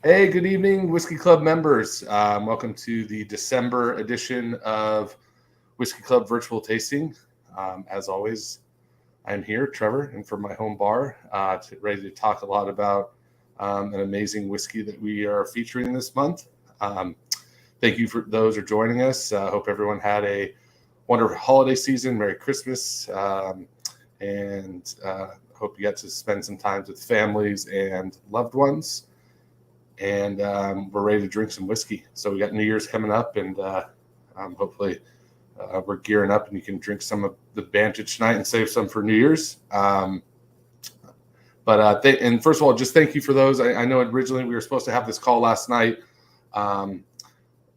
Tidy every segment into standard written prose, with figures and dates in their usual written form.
Hey, good evening, Whiskey Club members. Welcome to the December edition of Whiskey Club Virtual Tasting. As always, I'm here, Trevor, and from my home bar, ready to talk a lot about an amazing whiskey that we are featuring this month. Um, Thank you for those who are joining us. Hope everyone had a wonderful holiday season. Merry Christmas. And hope you got to spend some time with families and loved ones. And we're ready to drink some whiskey. So we got New Year's coming up, and hopefully we're gearing up, and you can drink some of the Vantage tonight and save some for New Year's. And first of all, just thank you for those. I know originally we were supposed to have this call last night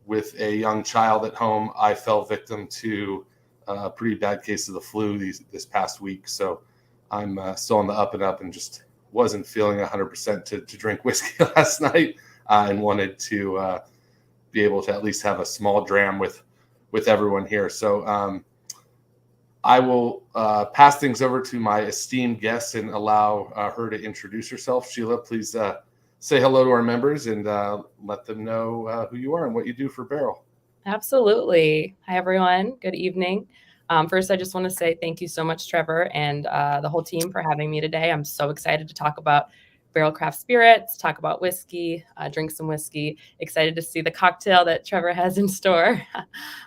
with a young child at home. I fell victim to a pretty bad case of the flu this past week, so I'm still on the up and up, and just wasn't feeling 100% to drink whiskey last night, and wanted to be able to at least have a small dram with everyone here. So I will pass things over to my esteemed guest and allow her to introduce herself. Sheila, please say hello to our members and let them know who you are and what you do for Barrel. Absolutely. Hi, everyone. Good evening. First, I just want to say thank you so much, Trevor, and the whole team for having me today. I'm so excited to talk about Barrel Craft Spirits, talk about whiskey, drink some whiskey. Excited to see the cocktail that Trevor has in store.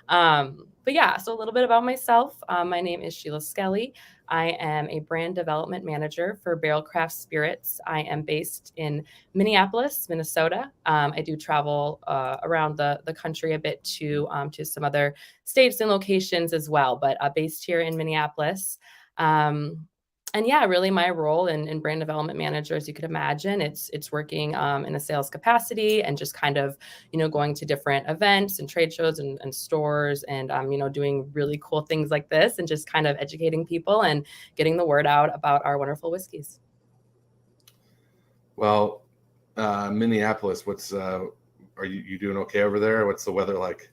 But yeah, so a little bit about myself. My name is Sheila Skelly. I am a brand development manager for Barrel Craft Spirits. I am based in Minneapolis, Minnesota. I do travel around the country a bit to some other states and locations as well, but based here in Minneapolis. And yeah, really my role in brand development manager, as you could imagine, it's working in a sales capacity and just kind of, going to different events and trade shows and stores and, doing really cool things like this and just kind of educating people and getting the word out about our wonderful whiskeys. Well, Minneapolis, what's are you doing okay over there? What's the weather like?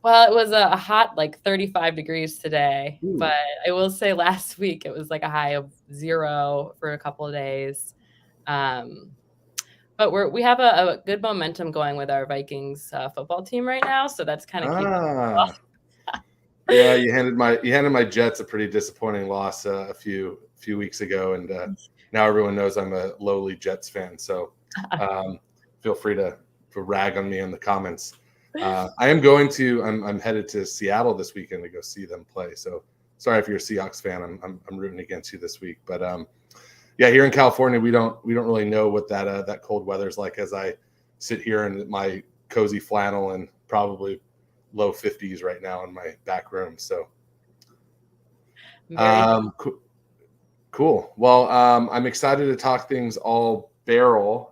Well, it was a hot, like 35 degrees today, but Ooh. I will say last week it was like a high of 0 for a couple of days. Um, but we have a good momentum going with our Vikings football team right now, so that's kind of keeping us Ah, yeah, you handed my Jets a pretty disappointing loss a few weeks ago, and now everyone knows I'm a lowly Jets fan. So um, feel free to rag on me in the comments. I am going to. I'm headed to Seattle this weekend to go see them play. So sorry if you're a Seahawks fan. I'm rooting against you this week. But yeah, here in California, we don't really know what that cold weather is like. As I sit here in my cozy flannel and probably low 50s right now in my back room. So very. um, cool. Well, I'm excited to talk things all Barrel.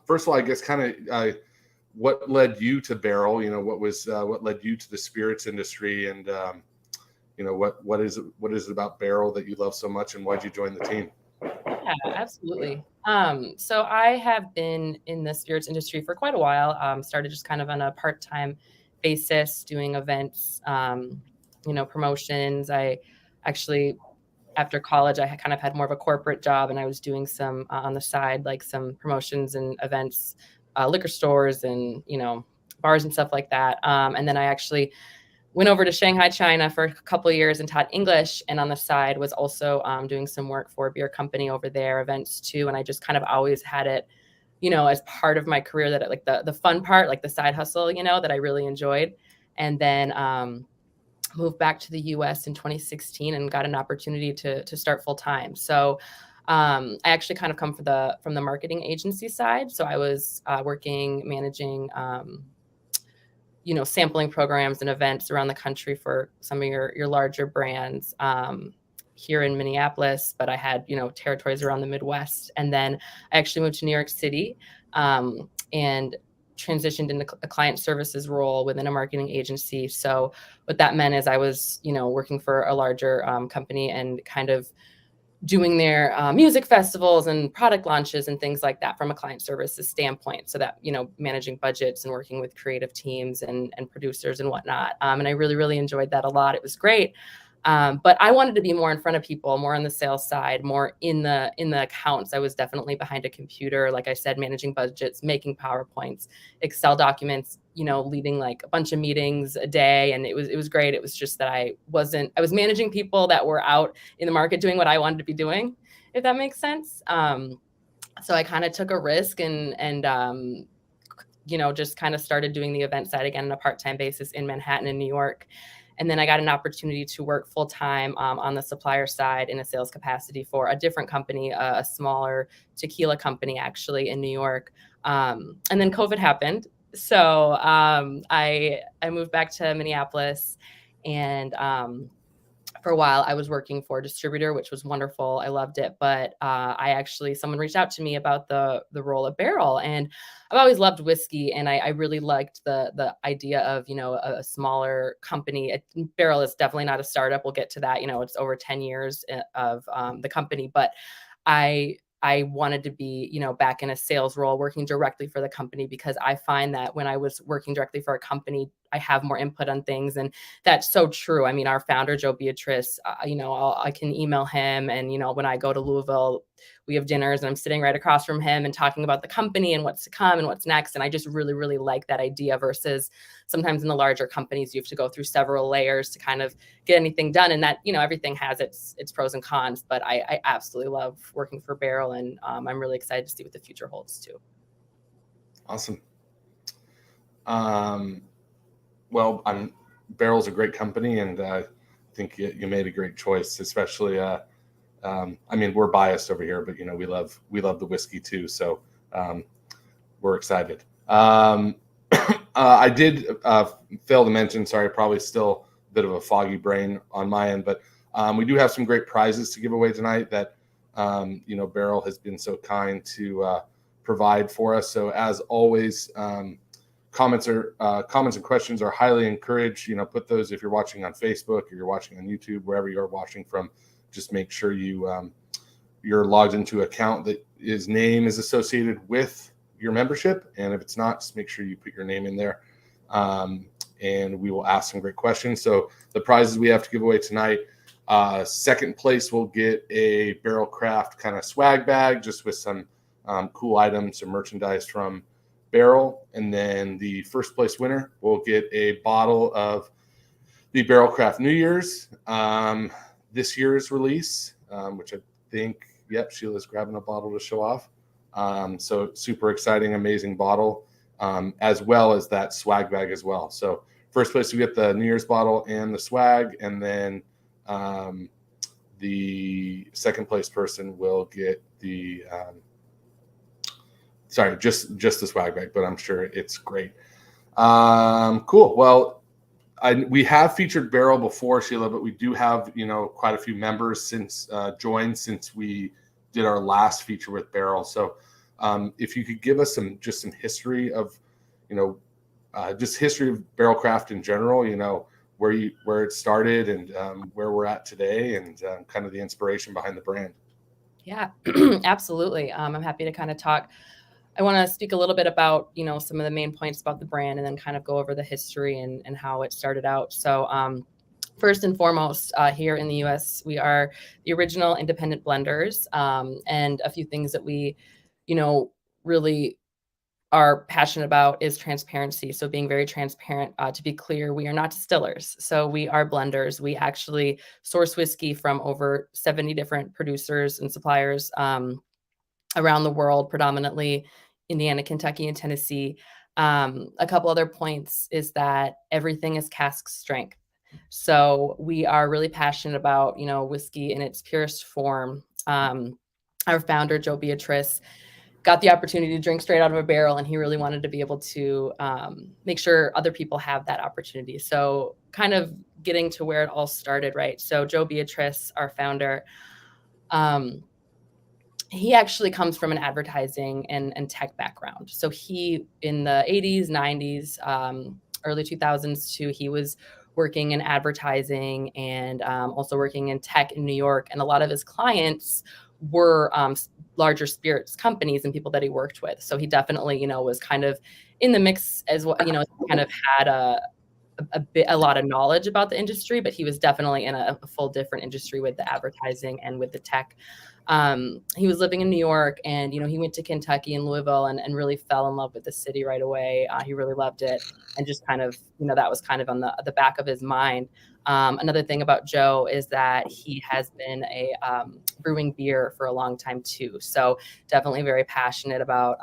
First of all, I guess kind of what led you to Barrel? What led you to the spirits industry, and what is it about Barrel that you love so much, and why'd you join the team? Yeah, absolutely. So I have been in the spirits industry for quite a while. Started just kind of on a part-time basis, doing events, promotions. I actually, after college, I kind of had more of a corporate job, and I was doing some on the side, like some promotions and events, liquor stores, and bars and stuff like that. And then I actually went over to Shanghai, China for a couple of years and taught English. And on the side was also doing some work for a beer company over there, events too. And I just kind of always had it, as part of my career that like the fun part, like the side hustle, that I really enjoyed. And then moved back to the US in 2016 and got an opportunity to start full time. So I actually kind of come from the marketing agency side. So I was managing sampling programs and events around the country for some of your larger brands here in Minneapolis, but I had, territories around the Midwest. And then I actually moved to New York City and transitioned into a client services role within a marketing agency. So what that meant is I was, working for a larger company and kind of doing their music festivals and product launches and things like that from a client services standpoint. So that, managing budgets and working with creative teams and producers and whatnot. And I really, really enjoyed that a lot. It was great. But I wanted to be more in front of people, more on the sales side, more in the accounts. I was definitely behind a computer, like I said, managing budgets, making PowerPoints, Excel documents, leading like a bunch of meetings a day. And it was great. It was just that I was managing people that were out in the market doing what I wanted to be doing, if that makes sense. So I kind of took a risk and just kind of started doing the event side again on a part-time basis in Manhattan and New York. And then I got an opportunity to work full-time on the supplier side in a sales capacity for a different company, a smaller tequila company actually in New York. And then COVID happened. So I moved back to Minneapolis, and for a while I was working for a distributor, which was wonderful. I loved it. But someone reached out to me about the role at Barrel, and I've always loved whiskey, and I really liked the idea of, a smaller company. Barrel is definitely not a startup. We'll get to that. It's over 10 years of the company, but I wanted to be, back in a sales role, working directly for the company, because I find that when I was working directly for a company, I have more input on things. And that's so true. I mean, our founder, Joe Beatrice, I can email him. And, when I go to Louisville, we have dinners and I'm sitting right across from him and talking about the company and what's to come and what's next. And I just really, really like that idea, versus sometimes in the larger companies, you have to go through several layers to kind of get anything done. And that, everything has its pros and cons, but I absolutely love working for Barrel. And I'm really excited to see what the future holds too. Awesome. Well, Barrel's a great company, and I think you made a great choice, especially, we're biased over here, but, we love the whiskey too. So we're excited. I did fail to mention, sorry, probably still a bit of a foggy brain on my end, but we do have some great prizes to give away tonight that, Barrel has been so kind to provide for us. So as always, comments and questions are highly encouraged. Put those, if you're watching on Facebook or you're watching on YouTube, wherever you're watching from, just make sure you're logged into an account that his name is associated with your membership. And if it's not, just make sure you put your name in there. And we will ask some great questions. So the prizes we have to give away tonight, second place will get a Barrel Craft kind of swag bag, just with some cool items, some merchandise from Barrel. And then the first place winner will get a bottle of the Barrel Craft New Year's, this year's release, which I think, Sheila's grabbing a bottle to show off. So super exciting, amazing bottle, as well as that swag bag as well. So first place we get the New Year's bottle and the swag, and then the second place person will get the just the swag bag, but I'm sure it's great. Cool. Well, we have featured Barrel before, Sheila, but we do have, quite a few members since we did our last feature with Barrel. So if you could give us some history of, just history of Barrel Craft in general, where it started and where we're at today, and kind of the inspiration behind the brand. Yeah, absolutely. I'm happy to kind of talk. I want to speak a little bit about, some of the main points about the brand, and then kind of go over the history and how it started out. So first and foremost, here in the US, we are the original independent blenders, and a few things that we, really are passionate about is transparency. So being very transparent. To be clear, we are not distillers. So we are blenders. We actually source whiskey from over 70 different producers and suppliers around the world, predominantly Indiana, Kentucky, and Tennessee. A couple other points is that everything is cask strength. So we are really passionate about, whiskey in its purest form. Our founder, Joe Beatrice, got the opportunity to drink straight out of a barrel, and he really wanted to be able to make sure other people have that opportunity. So kind of getting to where it all started, right? So Joe Beatrice, our founder, he actually comes from an advertising and tech background. So he, in the 80s, 90s, early 2000s too, he was working in advertising and also working in tech in New York. And a lot of his clients were larger spirits companies and people that he worked with. So he definitely, was kind of in the mix as well, kind of had a lot of knowledge about the industry, but he was definitely in a full different industry with the advertising and with the tech. He was living in New York, and he went to Kentucky and Louisville, and really fell in love with the city right away. He really loved it, and just kind of that was kind of on the back of his mind. Another thing about Joe is that he has been brewing beer for a long time too. So definitely very passionate about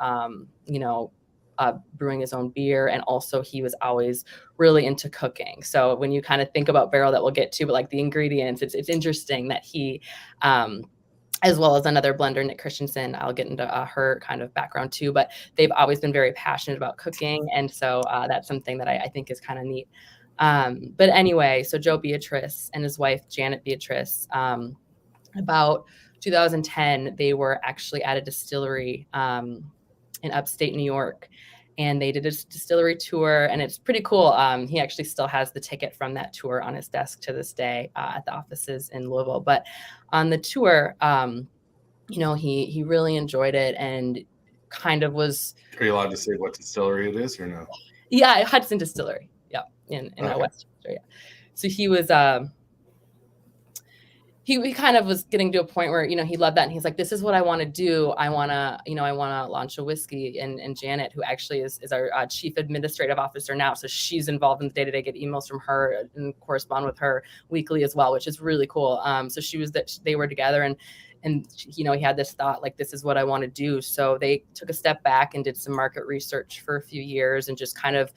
brewing his own beer, and also he was always really into cooking. So when you kind of think about Barrell, that we'll get to, but like the ingredients, it's interesting that he, as well as another blender, Nick Christensen, I'll get into her kind of background too, but they've always been very passionate about cooking, and so that's something that I think is kind of neat. But anyway, so Joe Beatrice and his wife Janet Beatrice, about 2010, they were actually at a distillery in upstate New York, and they did a distillery tour, and it's pretty cool. He actually still has the ticket from that tour on his desk to this day at the offices in Louisville. But on the tour, he really enjoyed it, and kind of was. Are you allowed to say what distillery it is or no? Yeah, Hudson Distillery. Yeah, in Okay. Westchester. Yeah. So he was. He kind of was getting to a point where, he loved that. And he's like, this is what I want to do. I want to launch a whiskey. And Janet, who actually is our chief administrative officer now. So she's involved in the day-to-day, get emails from her and correspond with her weekly as well, which is really cool. So they were together, and he had this thought, like, this is what I want to do. So they took a step back and did some market research for a few years, and just kind of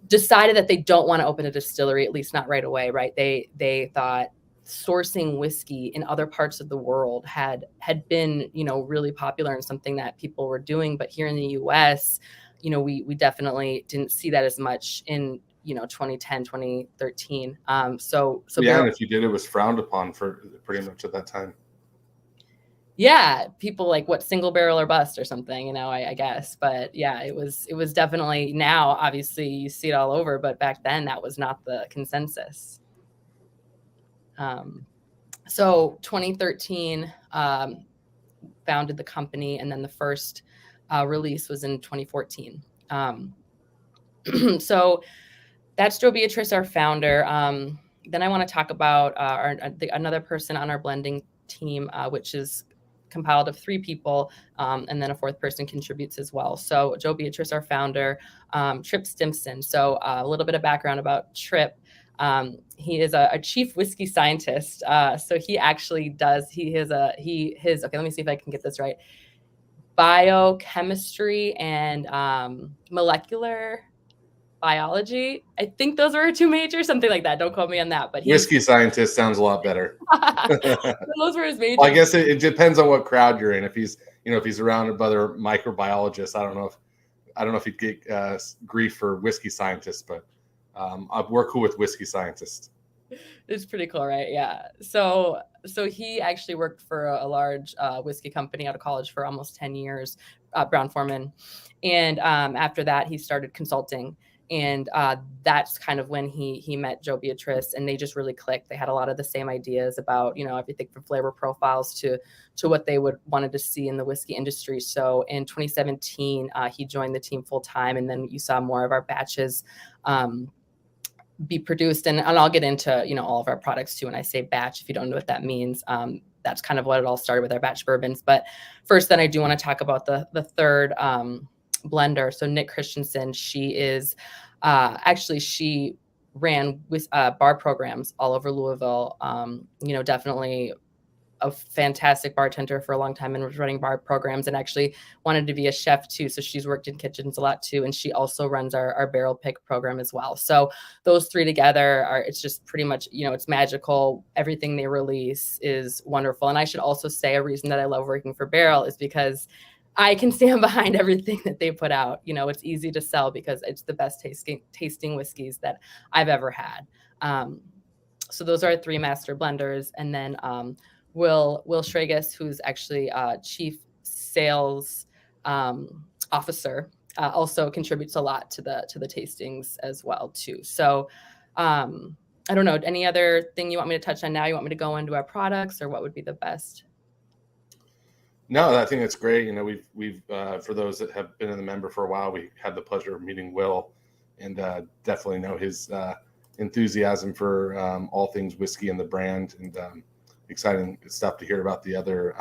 decided that they don't want to open a distillery, at least not right away. Right. They thought sourcing whiskey in other parts of the world had been, really popular and something that people were doing. But here in the US, we definitely didn't see that as much in, 2010, 2013. So yeah, and if you did, it was frowned upon for pretty much at that time. Yeah, people like, what, single barrel or bust or something, I guess. But yeah, it was definitely, now obviously you see it all over, but back then that was not the consensus. So 2013, founded the company, and then the first release was in 2014. So that's Joe Beatrice, our founder. Then I want to talk about another person on our blending team, which is compiled of 3 people, and then a 4th person contributes as well. So Joe Beatrice, our founder, Trip Stimson. So a little bit of background about Trip. He is a chief whiskey scientist. So he actually okay, let me see if I can get this right. Biochemistry and molecular biology. I think those were 2 majors, something like that. Don't quote me on that. But whiskey scientist sounds a lot better. Those were his majors. Well, I guess it depends on what crowd you're in. If he's around other microbiologists, I don't know if he'd get grief for whiskey scientists, but we're cool with whiskey scientists. It's pretty cool, right? Yeah. So he actually worked for a large whiskey company out of college for almost 10 years, Brown-Forman. And after that, he started consulting. And that's kind of when he met Joe Beatrice, and they just really clicked. They had a lot of the same ideas about, everything from flavor profiles to what they wanted to see in the whiskey industry. So in 2017, he joined the team full time, and then you saw more of our batches be produced. And I'll get into, all of our products too. When I say batch, if you don't know what that means, that's kind of what it all started with, our batch bourbons. But first, then I do want to talk about the 3rd blender. So Nick Christensen, she is she ran with bar programs all over Louisville. Definitely a fantastic bartender for a long time, and was running bar programs, and actually wanted to be a chef too. So she's worked in kitchens a lot too. And she also runs our barrel pick program as well. So those 3 together it's just pretty much, it's magical. Everything they release is wonderful. And I should also say, a reason that I love working for Barrell is because I can stand behind everything that they put out. It's easy to sell because it's the best tasting whiskeys that I've ever had. So those are our 3 master blenders. And then Will Schragus, who's actually chief sales officer, also contributes a lot to the tastings as well too. So I don't know, any other thing you want me to touch on now? You want me to go into our products, or what would be the best? No, I think that's great. We've for those that have been in the member for a while, we had the pleasure of meeting Will and definitely know his enthusiasm for all things whiskey and the brand, and exciting stuff to hear about the other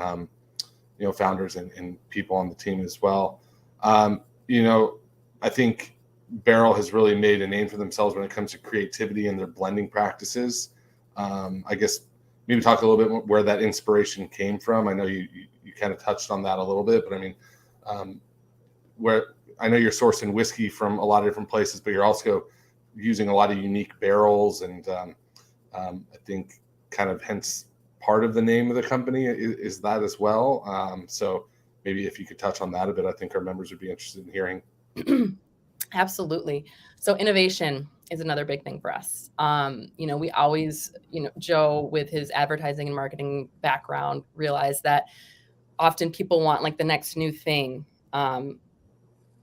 founders and people on the team as well. I think Barrel has really made a name for themselves when it comes to creativity and their blending practices. I guess maybe talk a little bit more where that inspiration came from. I know you kind of touched on that a little bit, but I mean, where I know you're sourcing whiskey from a lot of different places, but you're also using a lot of unique barrels, and I think kind of hence part of the name of the company is that as well. So maybe if you could touch on that a bit, I think our members would be interested in hearing. Absolutely. So innovation is another big thing for us. We always, Joe with his advertising and marketing background realized that often people want like the next new thing.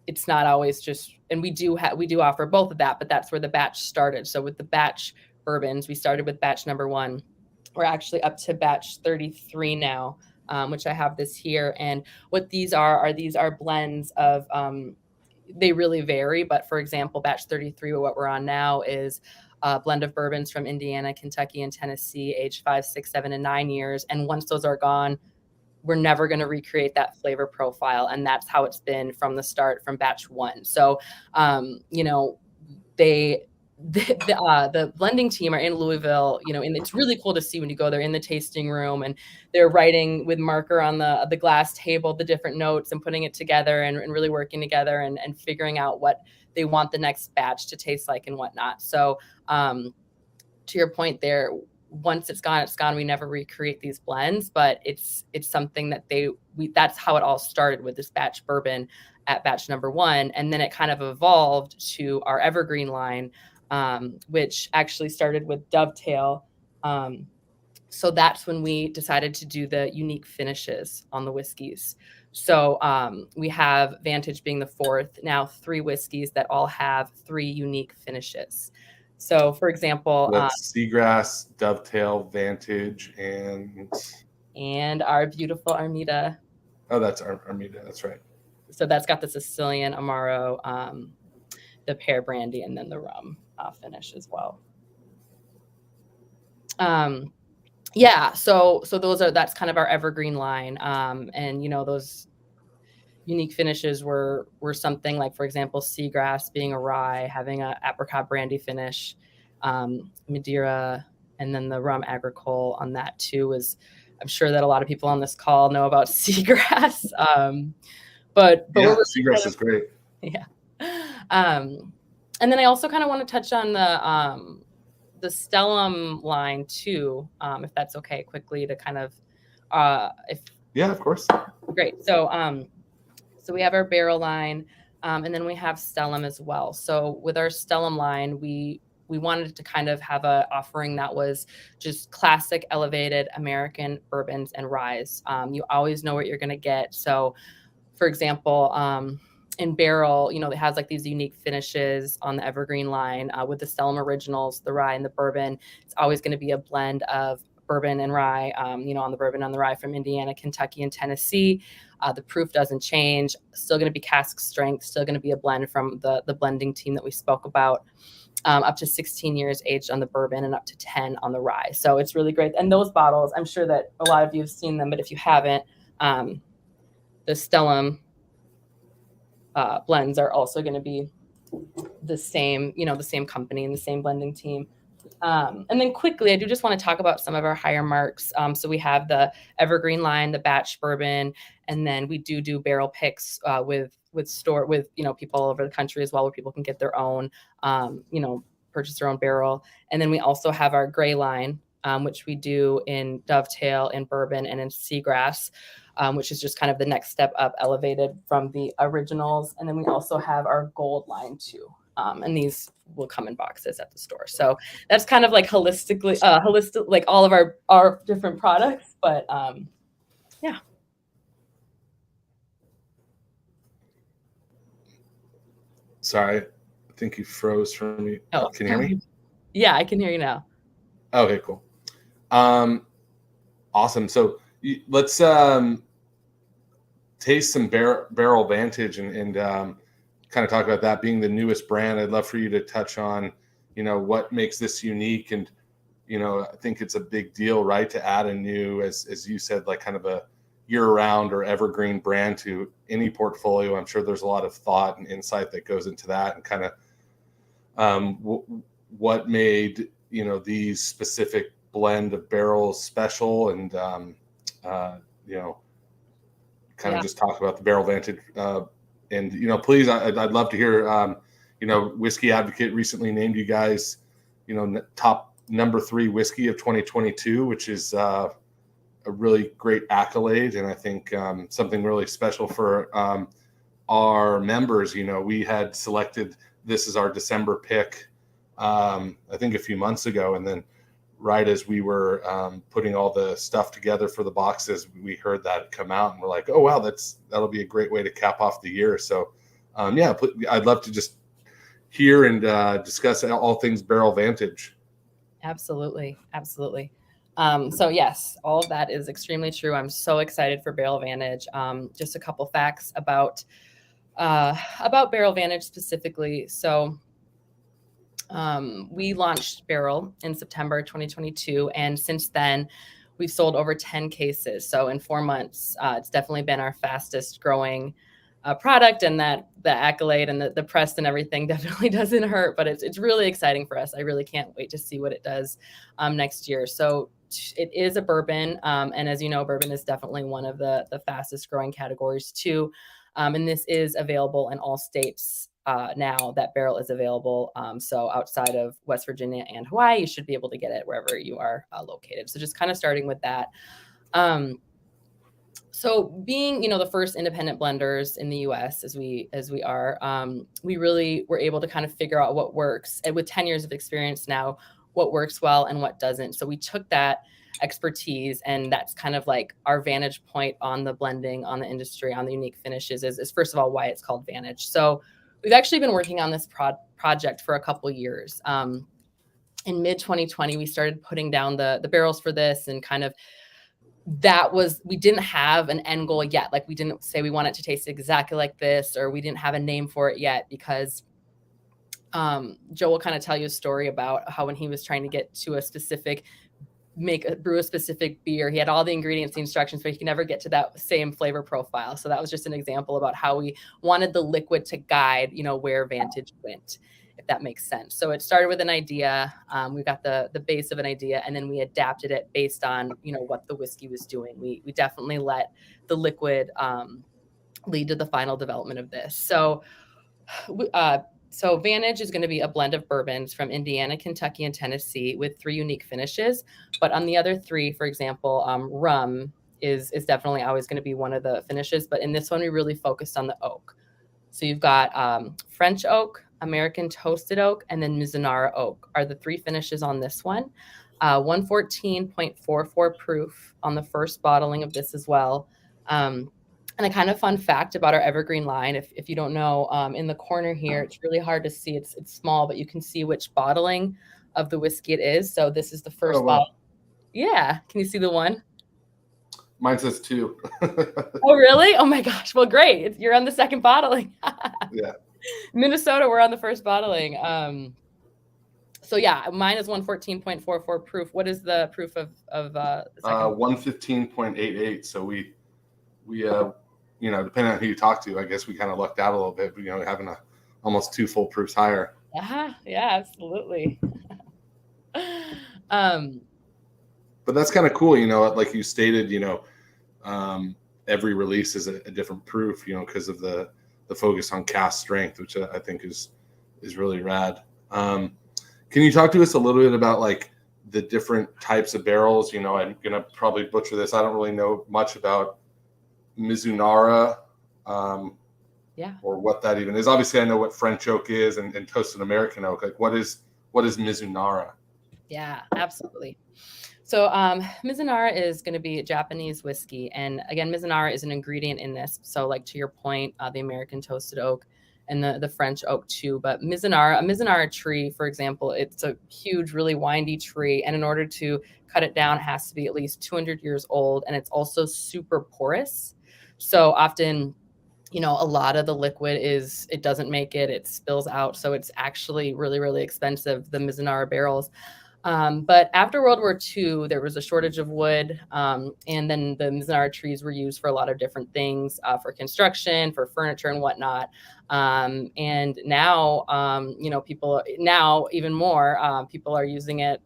It's not always just, and we do offer both of that, but that's where the batch started. So with the batch bourbons, we started with batch number 1. We're actually up to batch 33 now, which I have this here. And what these are blends of, they really vary. But for example, batch 33, what we're on now is a blend of bourbons from Indiana, Kentucky, and Tennessee, aged 5, 6, 7, and 9 years. And once those are gone, we're never going to recreate that flavor profile. And that's how it's been from the start, from batch 1. So, the blending team are in Louisville, and it's really cool to see when you go there in the tasting room, and they're writing with marker on the glass table the different notes and putting it together and really working together and figuring out what they want the next batch to taste like and whatnot. So to your point there, once it's gone, it's gone. We never recreate these blends, but it's something that that's how it all started with this batch bourbon at batch number 1. And then it kind of evolved to our evergreen line, which actually started with Dovetail. So that's when we decided to do the unique finishes on the whiskeys. So we have Vantage being the 4th, now 3 whiskeys that all have 3 unique finishes. So for example, Seagrass, Dovetail, Vantage, and our beautiful Armida. Oh, that's Armida. That's right. So that's got the Sicilian, Amaro, the pear brandy, and then the rum finish as well. So that's kind of our evergreen line. And those unique finishes were something like, for example, Seagrass being a rye, having a apricot brandy finish, Madeira, and then the rum agricole on that too was, I'm sure that a lot of people on this call know about Seagrass. But yeah, Seagrass is great. Yeah. And then I also kind of want to touch on the Stellum line too, if that's okay, quickly to kind of, Yeah, of course. Great. So we have our barrel line, and then we have Stellum as well. So with our Stellum line, we wanted to kind of have a offering that was just classic elevated American bourbons and ryes. You always know what you're going to get. So for example, in barrel, it has like these unique finishes on the evergreen line with the Stellum Originals, the rye and the bourbon. It's always going to be a blend of bourbon and rye, on the bourbon, on the rye from Indiana, Kentucky, and Tennessee. The proof doesn't change. Still going to be cask strength. Still going to be a blend from the blending team that we spoke about. Up to 16 years aged on the bourbon and up to 10 on the rye. So it's really great. And those bottles, I'm sure that a lot of you have seen them, but if you haven't, the Stellum blends are also going to be the same, the same company and the same blending team. And then quickly, I do just want to talk about some of our higher marks. So we have the evergreen line, the batch bourbon, and then we do barrel picks with people all over the country as well, where people can get their own, purchase their own barrel. And then we also have our gray line, which we do in Dovetail, in bourbon, and in Seagrass, which is just kind of the next step up, elevated from the originals. And then we also have our gold line too. And these will come in boxes at the store. So that's kind of like holistic, like all of our different products. But yeah. Sorry, I think you froze for me. Oh, can you hear me? Yeah, I can hear you now. Okay, cool. Awesome. So let's taste some barrel Vantage and kind of talk about that being the newest brand. I'd love for you to touch on, what makes this unique. And, I think it's a big deal, right, to add a new, as you said, like kind of a year-round or evergreen brand to any portfolio. I'm sure there's a lot of thought and insight that goes into that, and kind of what made, these specific blend of barrels special, and, kind of just talk about the Barrel Vantage. And, please, I'd love to hear, Whiskey Advocate recently named you guys, top number 3 whiskey of 2022, which is a really great accolade. And I think something really special for our members. We had selected this as our December pick, I think a few months ago. And then right as we were putting all the stuff together for the boxes, we heard that come out, and we're like, oh, wow, that'll be a great way to cap off the year. So I'd love to just hear and discuss all things Barrel Vantage. Absolutely. So yes, all of that is extremely true. I'm so excited for Barrel Vantage. Just a couple facts about Barrel Vantage specifically. So we launched Barrel in September 2022, and since then we've sold over 10 cases. So in 4 months, it's definitely been our fastest growing product, and that the accolade and the press and everything definitely doesn't hurt, but it's really exciting for us. I really can't wait to see what it does next year. So it is a bourbon, and as you know, bourbon is definitely one of the fastest growing categories too. And this is available in all states now that Barrel is available. So outside of West Virginia and Hawaii, you should be able to get it wherever you are located. So just kind of starting with that. So being, the first independent blenders in the US as we are, we really were able to kind of figure out what works, and with 10 years of experience now, what works well and what doesn't. So we took that expertise, and that's kind of like our vantage point on the blending, on the industry, on the unique finishes is first of all, why it's called Vantage. So we've actually been working on this project for a couple years. In mid 2020, we started putting down the barrels for this, and kind of we didn't have an end goal yet. Like, we didn't say we want it to taste exactly like this, or we didn't have a name for it yet, because Joe will kind of tell you a story about how when he was trying to get to brew a specific beer, he had all the ingredients, the instructions, but he could never get to that same flavor profile. So that was just an example about how we wanted the liquid to guide, where Vantage went, if that makes sense. So it started with an idea. We got the base of an idea, and then we adapted it based on, what the whiskey was doing. We definitely let the liquid lead to the final development of this. So Vantage is going to be a blend of bourbons from Indiana, Kentucky, and Tennessee with 3 unique finishes. But on the other 3, for example, rum is definitely always going to be one of the finishes. But in this one, we really focused on the oak. So you've got French oak, American toasted oak, and then Mizunara oak are the 3 finishes on this one. 114.44 proof on the first bottling of this as well. And a kind of fun fact about our evergreen line, if you don't know, in the corner here, it's really hard to see. It's small, but you can see which bottling of the whiskey it is. So this is the first bottle. Yeah. Can you see the one? Mine says 2. Oh, really? Oh my gosh. Well, great. You're on the second bottling. Yeah. Minnesota, we're on the first bottling. So yeah, mine is 114.44 proof. What is the proof of 115.88. So we depending on who you talk to, I guess we kind of lucked out a little bit, but, having almost 2 full proofs higher. Yeah, absolutely. But that's kind of cool, like you stated, every release is a different proof, because of the focus on cask strength, which I think is really rad. Can you talk to us a little bit about like the different types of barrels? I'm going to probably butcher this. I don't really know much about Mizunara, or what that even is. Obviously, I know what French oak is and toasted American oak. Like, what is Mizunara? Yeah, absolutely. So Mizunara is going to be a Japanese whiskey, and again, Mizunara is an ingredient in this. So, like, to your point, the American toasted oak and the French oak too. But a Mizunara tree, for example, it's a huge, really windy tree, and in order to cut it down, it has to be at least 200 years old, and it's also super porous. So often you know, a lot of the liquid it doesn't make it, it spills out. So it's actually really, really expensive, the Mizunara barrels. But after World War II, there was a shortage of wood. And then the Mizunara trees were used for a lot of different things, for construction, for furniture and whatnot. And now, you know, now even more, people are using it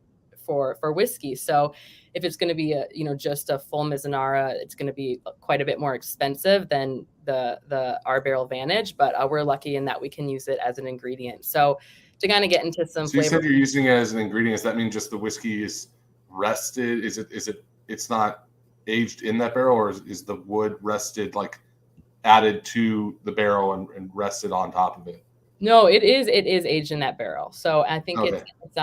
for whiskey. So if it's going to be just a full Mizunara, it's going to be quite a bit more expensive than our Barrel Vantage, but we're lucky in that we can use it as an ingredient. So to kind of get into some So you flavor. said you're using it as an ingredient. Does that mean just the whiskey is rested? It's not aged in that barrel, or is the wood rested, like added to the barrel and rested on top of it? No, it is aged in that barrel. So I think Okay. it's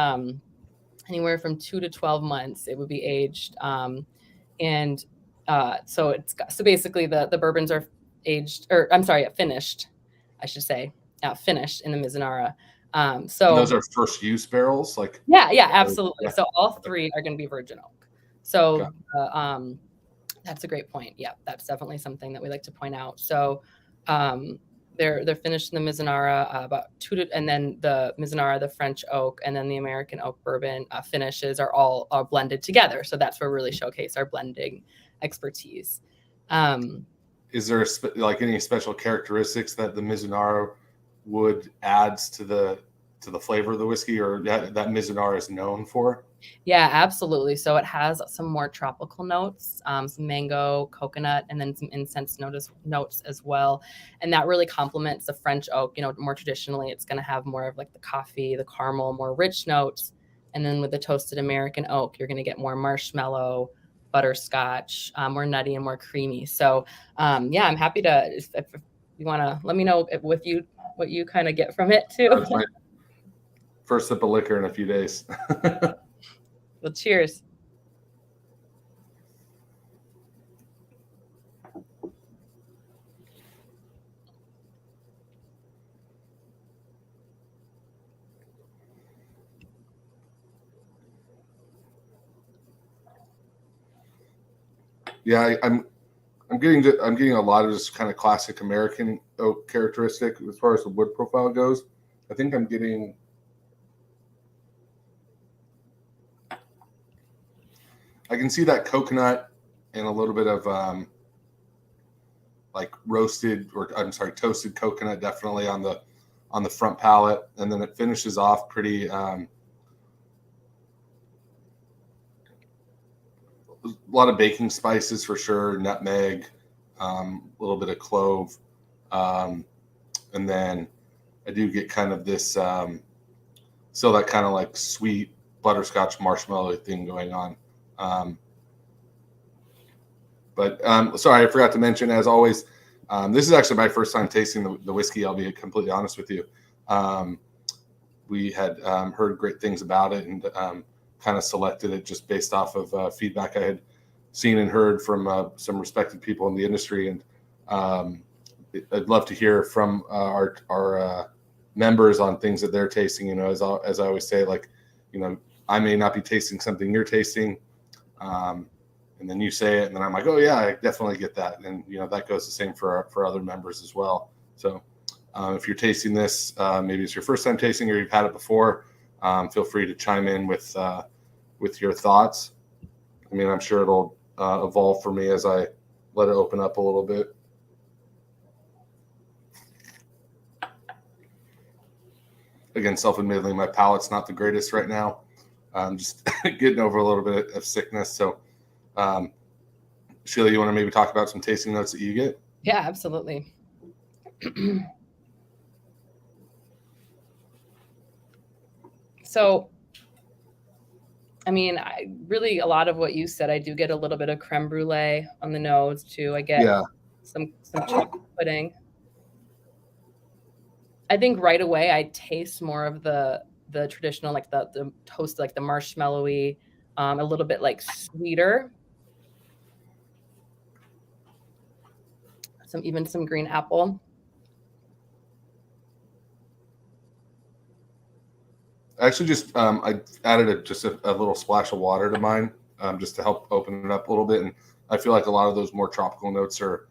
anywhere from 2 to 12 months it would be aged. And so basically the bourbons are aged, or I'm sorry, finished, I should say, finished in the Mizunara. And So those are first use barrels, like. yeah, absolutely. Yeah. So all three are going to be virgin oak. So Okay. that's a great point. Yeah, that's definitely something that we like to point out. So they're finished in the Mizunara, and then the Mizunara, the French oak, and then the American oak bourbon finishes are all blended together. So that's where we really showcase our blending expertise. Is there like any special characteristics that the Mizunara wood adds to the flavor of the whiskey, or that Mizunara is known for? Yeah, absolutely. So it has some more tropical notes, some mango, coconut, and then some incense notes as well. And that really complements the French oak. You know, more traditionally, it's going to have more of like the coffee, the caramel, more rich notes. And then with the toasted American oak, you're going to get more marshmallow, butterscotch, more nutty and more creamy. So yeah, I'm happy to, if you want to let me know what you kind of get from it too. That's my first sip of liquor in a few days. Well, cheers. Yeah, I'm getting a lot of this kind of classic American oak characteristic as far as the wood profile goes. I think I'm getting I can see that coconut and a little bit of like toasted coconut definitely on the front palate, and then it finishes off pretty a lot of baking spices for sure, nutmeg, a little bit of clove, and then I do get kind of this still that kind of like sweet butterscotch marshmallow thing going on. But sorry, I forgot to mention, as always, this is actually my first time tasting the whiskey. I'll be completely honest with you. We had heard great things about it, and kind of selected it just based off of feedback I had seen and heard from some respected people in the industry. And I'd love to hear from our members on things that they're tasting. You know, as I always say, like, you know, I may not be tasting something you're tasting, and then you say it, and then I'm like, oh yeah, I definitely get that. And you know, that goes the same for other members as well. So if you're tasting this, maybe it's your first time tasting or you've had it before, feel free to chime in with your thoughts. I mean, I'm sure it'll evolve for me as I let it open up a little bit. Again, self-admittedly, my palate's not the greatest right now. I'm just getting over a little bit of sickness. So, Sheila, you want to maybe talk about some tasting notes that you get? Yeah, absolutely. So, I mean, a lot of what you said, I do get a little bit of creme brulee on the nose too. I get some chocolate pudding. I think right away I taste more of the traditional, like the toast, like the marshmallowy, a little bit like sweeter. Even some green apple. I actually just I added just a little splash of water to mine, just to help open it up a little bit, and I feel like a lot of those more tropical notes are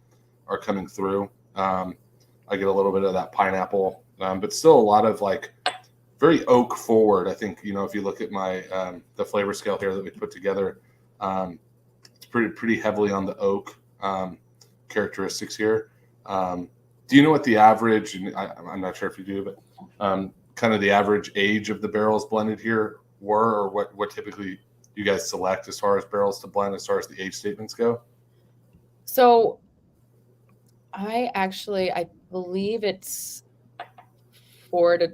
coming through. I get a little bit of that pineapple, but still a lot of like very oak forward. I think, if you look at my the flavor scale here that we put together, it's pretty heavily on the oak characteristics here. Do you know what the average, and I'm not sure if you do, but kind of the average age of the barrels blended here were, or what typically you guys select as far as barrels to blend, as far as the age statements go? So I believe it's 4 to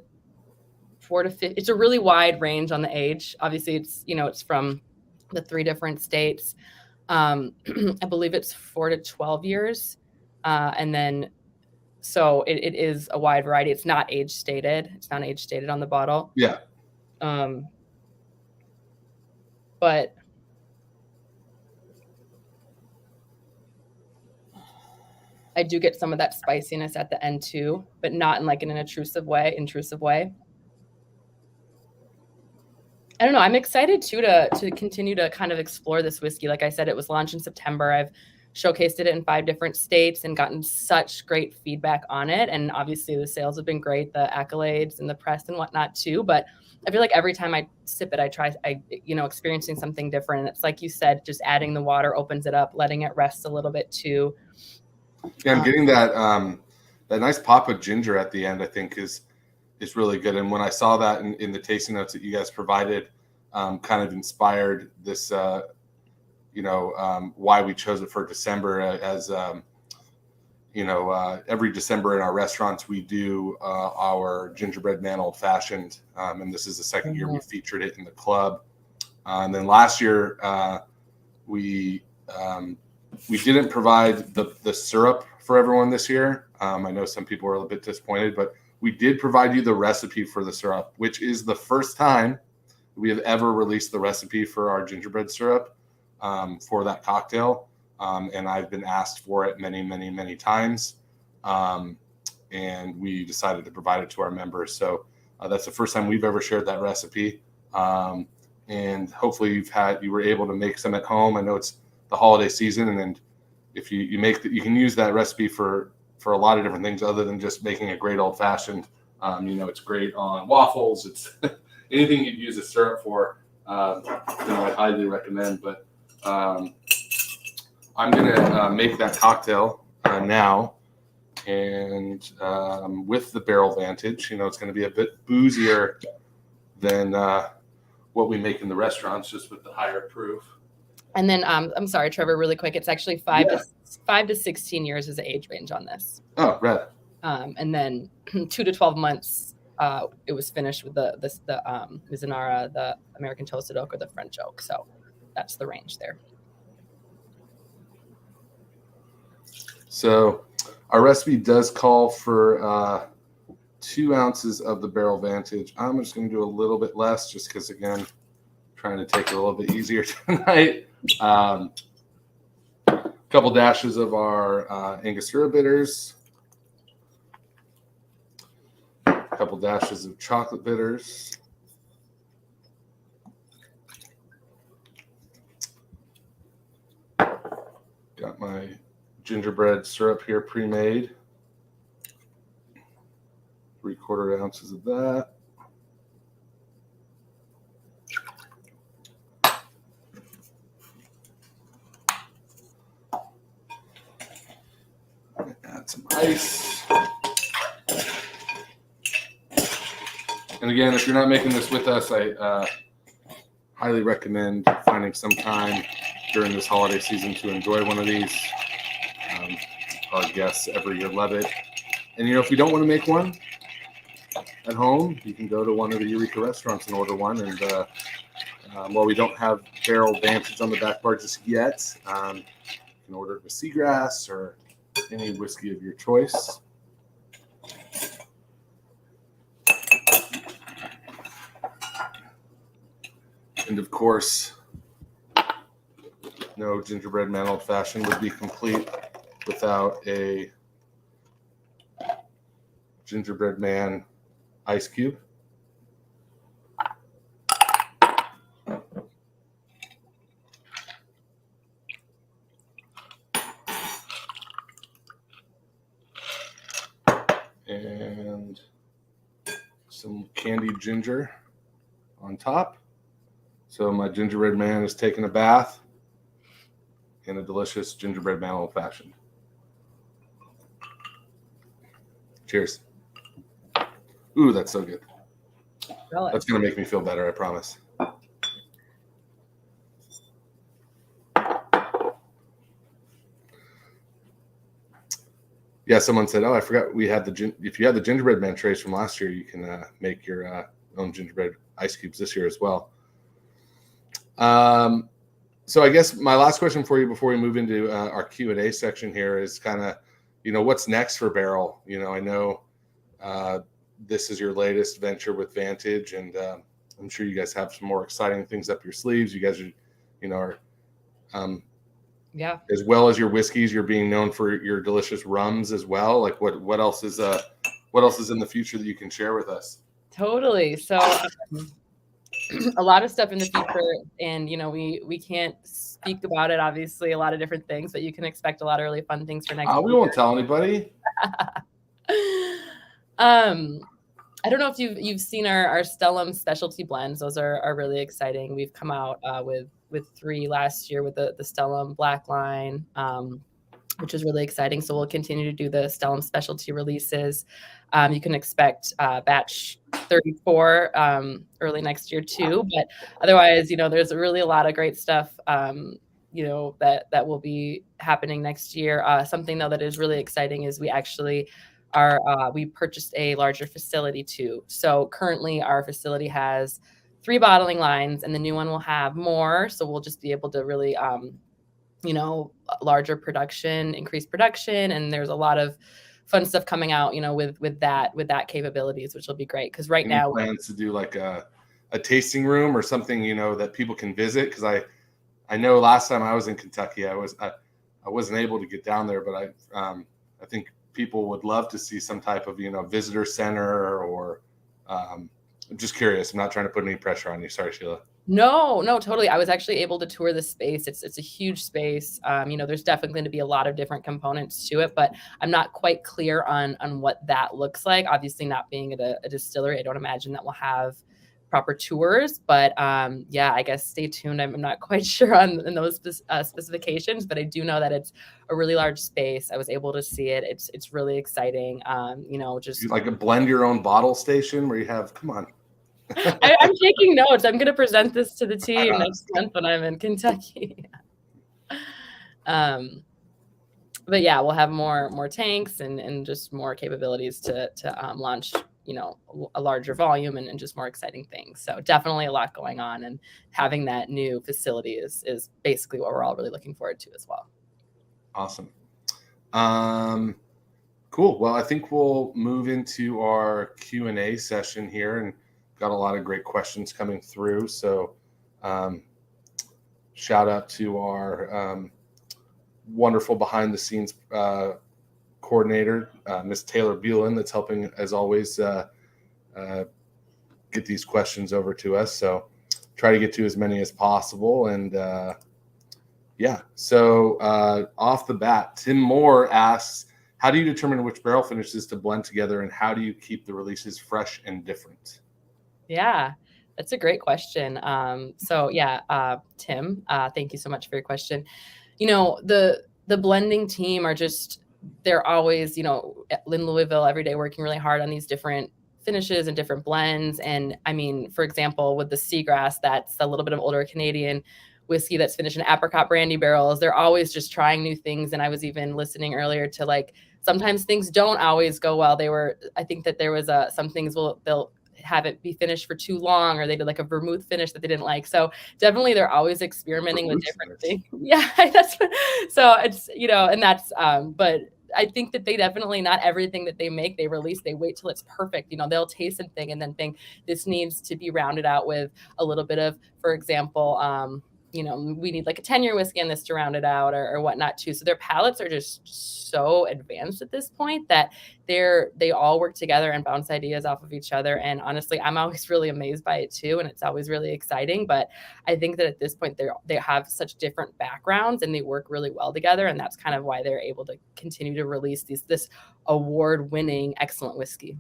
5. It's a really wide range on the age. Obviously, it's from the 3 different states. I believe it's 4 to 12 years, and then so it is a wide variety. It's not age stated. It's not age stated on the bottle. Yeah. But I do get some of that spiciness at the end too, but not in like an intrusive way. I don't know. I'm excited too to continue to kind of explore this whiskey. Like I said, it was launched in September. I've showcased it in 5 different states and gotten such great feedback on it. And obviously the sales have been great, the accolades and the press and whatnot too. But I feel like every time I sip it, I experiencing something different. And it's like you said, just adding the water opens it up, letting it rest a little bit too. Yeah, I'm getting that nice pop of ginger at the end, I think is really good. And when I saw that in the tasting notes that you guys provided, kind of inspired this, why we chose it for December. As every December in our restaurants, we do our gingerbread man old fashioned, and this is the second year we featured it in the club. And then last year we didn't provide the syrup for everyone this year. I know some people were a little bit disappointed, but we did provide you the recipe for the syrup, which is the first time we have ever released the recipe for our gingerbread syrup for that cocktail. And I've been asked for it many, many, many times. And we decided to provide it to our members. So that's the first time we've ever shared that recipe. And hopefully you were able to make some at home. I know it's the holiday season, and if you make that, you can use that recipe for a lot of different things other than just making a great old fashioned. It's great on waffles. It's anything you'd use a syrup for. I highly recommend. But I'm gonna make that cocktail now, and with the Barrel Vantage, it's going to be a bit boozier than what we make in the restaurants, just with the higher proof. And then I'm sorry, Trevor, really quick. It's actually 5 to 16 years is the age range on this. Oh, right. And then 2 to 12 months. It was finished with the Mizunara, the American Toasted Oak, or the French Oak. So that's the range there. So our recipe does call for 2 ounces of the Barrel Vantage. I'm just going to do a little bit less, just because, again, trying to take it a little bit easier tonight. A couple dashes of our Angostura bitters, a couple dashes of chocolate bitters, got my gingerbread syrup here pre-made, 3/4 ounces of that. Add some ice. And again, if you're not making this with us, I highly recommend finding some time during this holiday season to enjoy one of these. Our guests every year love it. And, if you don't want to make one at home, you can go to one of the Eureka restaurants and order one. And while we don't have Barrel Vantage on the back bar just yet, you can order it with Seagrass or any whiskey of your choice. And of course, no gingerbread man old fashioned would be complete without a gingerbread man ice cube. and some candied ginger on top. So my gingerbread man is taking a bath in a delicious gingerbread man old fashioned. Cheers. Ooh, that's so good. That's going to make me feel better, I promise. Yeah, someone said, "Oh, I forgot we had if you had the gingerbread man trays from last year, you can make your own gingerbread ice cubes this year as well." So I guess my last question for you before we move into our Q&A section here is kind of, what's next for Barrel? I know this is your latest venture with Vantage, and I'm sure you guys have some more exciting things up your sleeves. You guys are, yeah. As well as your whiskeys, you're being known for your delicious rums as well. Like what else is in the future that you can share with us? Totally. So a lot of stuff in the future, and we can't speak about it, obviously, a lot of different things, but you can expect a lot of really fun things for next we year. Won't tell anybody. I don't know if you've seen our Stellum specialty blends. Those are really exciting. We've come out with 3 last year with the Stellum Black line, which is really exciting. So we'll continue to do the Stellum specialty releases. You can expect batch 34 early next year too. But otherwise, there's really a lot of great stuff, that will be happening next year. Something though that is really exciting is we actually we purchased a larger facility too. So currently our facility has 3 bottling lines, and the new one will have more. So we'll just be able to really, larger production, increased production. And there's a lot of fun stuff coming out, with that capabilities, which will be great. Cause right now plans to do like a tasting room or something, that people can visit. Cause I know last time I was in Kentucky, I wasn't able to get down there, but I think people would love to see some type of, visitor center or, I'm just curious. I'm not trying to put any pressure on you. Sorry, Sheila. No, totally. I was actually able to tour the space. It's a huge space. There's definitely going to be a lot of different components to it, but I'm not quite clear on what that looks like. Obviously, not being at a distillery, I don't imagine that we'll have proper tours, but I guess stay tuned. I'm not quite sure on those specifications, but I do know that it's a really large space. I was able to see it. It's really exciting. Just like a blend your own bottle station where you have, come on. I'm taking notes. I'm going to present this to the team next month when I'm in Kentucky. But yeah, we'll have more tanks and just more capabilities to launch, a larger volume and just more exciting things. So definitely a lot going on, and having that new facility is basically what we're all really looking forward to as well. Awesome. Cool. Well, I think we'll move into our Q&A session here, and got a lot of great questions coming through. So shout out to our wonderful behind the scenes coordinator, Miss Taylor Buelan, that's helping as always get these questions over to us. So try to get to as many as possible. And so off the bat, Tim Moore asks, how do you determine which barrel finishes to blend together, and how do you keep the releases fresh and different? Yeah, that's a great question. Tim, thank you so much for your question. The blending team they're always, in Louisville every day working really hard on these different finishes and different blends. And I mean, for example, with the Seagrass, that's a little bit of older Canadian whiskey that's finished in apricot brandy barrels. They're always just trying new things. And I was even listening earlier to sometimes things don't always go well. I think that there was some things they'll have it be finished for too long, or they did like a vermouth finish that they didn't like. So definitely they're always experimenting with different things. Yeah, so it's, and that's, but I think that they definitely, not everything that they make, they release, they wait till it's perfect. They'll taste something and then think this needs to be rounded out with a little bit of, for example, we need like a 10-year whiskey in this to round it out or whatnot too. So their palates are just so advanced at this point that they all work together and bounce ideas off of each other. And honestly, I'm always really amazed by it too. And it's always really exciting. But I think that at this point, they have such different backgrounds and they work really well together. And that's kind of why they're able to continue to release this award-winning excellent whiskey.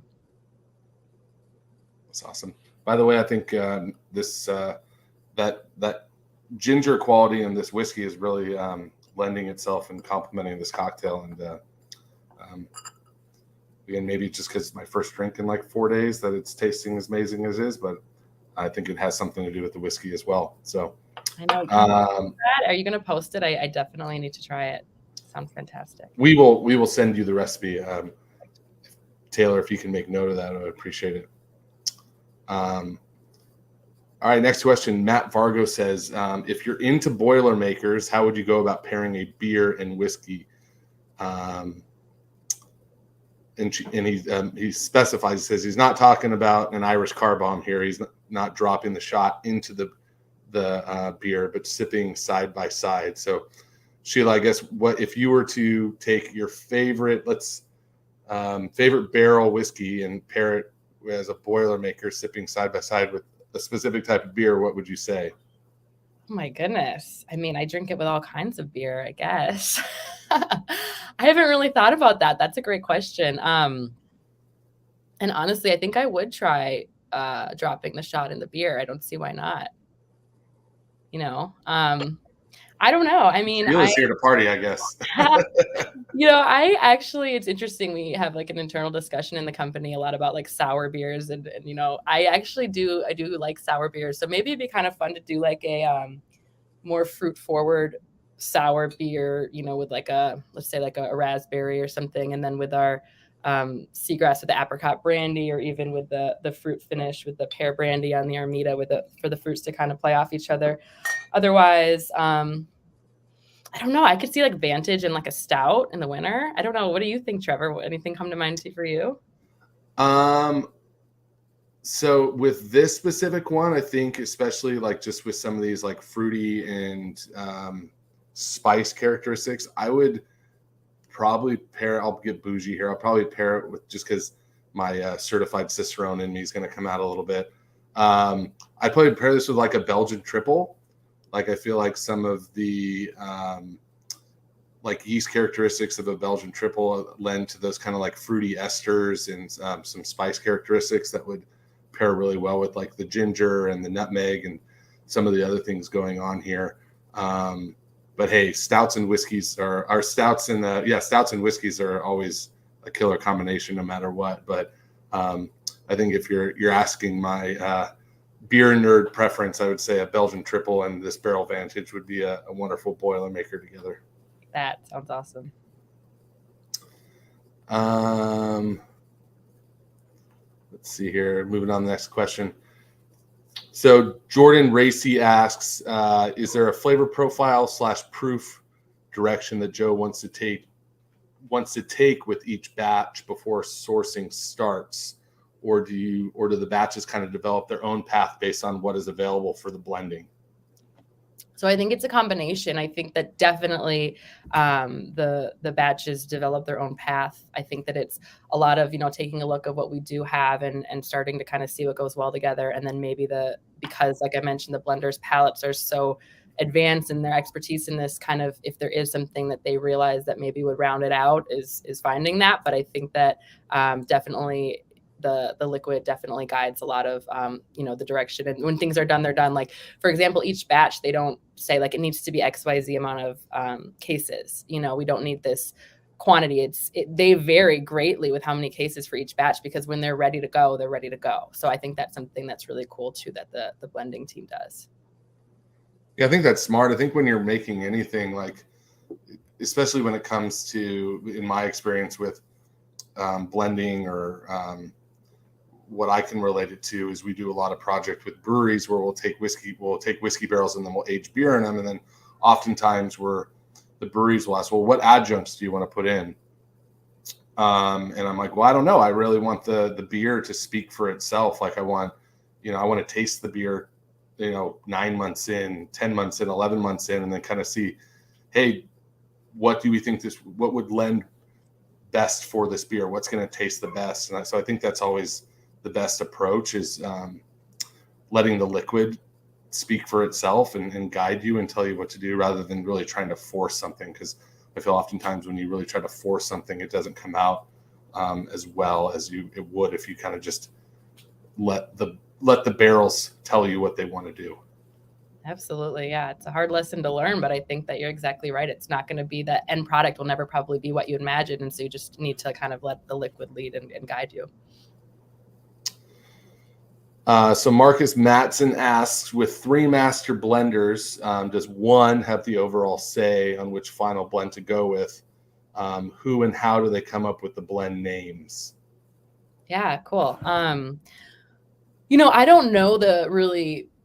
That's awesome. By the way, I think that ginger quality in this whiskey is really lending itself and complementing this cocktail. And again, maybe just because it's my first drink in like 4 days that it's tasting as amazing as it is, but I think it has something to do with the whiskey as well. So I know. Are you going to post it? I definitely need to try it. Sounds fantastic. We will send you the recipe. Taylor, if you can make note of that, I would appreciate it. All right, next question. Matt Vargo says, if you're into Boilermakers, how would you go about pairing a beer and whiskey? And he specifies, he says he's not talking about an Irish car bomb here. He's not dropping the shot into the beer, but sipping side by side. So, Sheila, I guess what if you were to take your favorite barrel whiskey and pair it as a Boilermaker, sipping side by side with a specific type of beer, what would you say? Oh my goodness. I mean, I drink it with all kinds of beer, I guess. I haven't really thought about that. That's a great question. And honestly, I think I would try dropping the shot in the beer. I don't see why not. I don't know. I mean, Sheila's here to party, I guess. It's interesting. We have like an internal discussion in the company a lot about like sour beers and I do like sour beers. So maybe it'd be kind of fun to do like a more fruit forward sour beer, with like let's say like a raspberry or something. And then with our seagrass with the apricot brandy, or even with the fruit finish with the pear brandy on the Armida for the fruits to kind of play off each other. Otherwise, I don't know. I could see like Vantage and like a stout in the winter. I don't know. What do you think, Trevor? Anything come to mind for you? So with this specific one, I think especially like just with some of these like fruity and spice characteristics, I would probably I'll get bougie here. I'll probably pair it with, just because my certified Cicerone in me is going to come out a little bit. I'd probably pair this with like a Belgian triple. Like I feel like some of the like yeast characteristics of a Belgian triple lend to those kind of like fruity esters and some spice characteristics that would pair really well with like the ginger and the nutmeg and some of the other things going on here. But hey, stouts and whiskeys are always a killer combination no matter what. But I think if you're asking my beer nerd preference, I would say a Belgian triple and this Barrel Vantage would be a wonderful Boilermaker together. That sounds awesome. Let's see here. Moving on to the next question. So Jordan Racy asks, is there a flavor profile / proof direction that Joe wants to take with each batch before sourcing starts? Or do the batches kind of develop their own path based on what is available for the blending? So I think it's a combination. I think that definitely the batches develop their own path. I think that it's a lot of, taking a look at what we do have and starting to kind of see what goes well together. And then maybe because like I mentioned, the blenders' palates are so advanced in their expertise in this kind of, if there is something that they realize that maybe would round it out is finding that. But I think that definitely the liquid definitely guides a lot of, the direction. And when things are done, they're done. Like, for example, each batch, they don't say like it needs to be XYZ amount of cases. We don't need this quantity. They vary greatly with how many cases for each batch, because when they're ready to go, they're ready to go. So I think that's something that's really cool too, that the blending team does. Yeah, I think that's smart. I think when you're making anything, like, especially when it comes to, in my experience with blending or what I can relate it to is we do a lot of project with breweries where we'll take whiskey barrels and then we'll age beer in them. And then oftentimes the breweries will ask, well, what adjuncts do you want to put in? And I'm like, well, I don't know. I really want the beer to speak for itself. Like I want to taste the beer 9 months in, 10 months in, 11 months in, and then kind of see, hey, what do we think what would lend best for this beer? What's going to taste the best? And so I think that's always the best approach, is letting the liquid speak for itself and guide you and tell you what to do, rather than really trying to force something. Because I feel oftentimes when you really try to force something, it doesn't come out as well as it would if you kind of just let the barrels tell you what they want to do. Absolutely. Yeah. It's a hard lesson to learn, but I think that you're exactly right. It's not going to be, the end product will never probably be what you imagine. And so you just need to kind of let the liquid lead and guide you. So Marcus Matson asks, with 3 master blenders, does one have the overall say on which final blend to go with? Who and how do they come up with the blend names? Yeah, cool. I don't know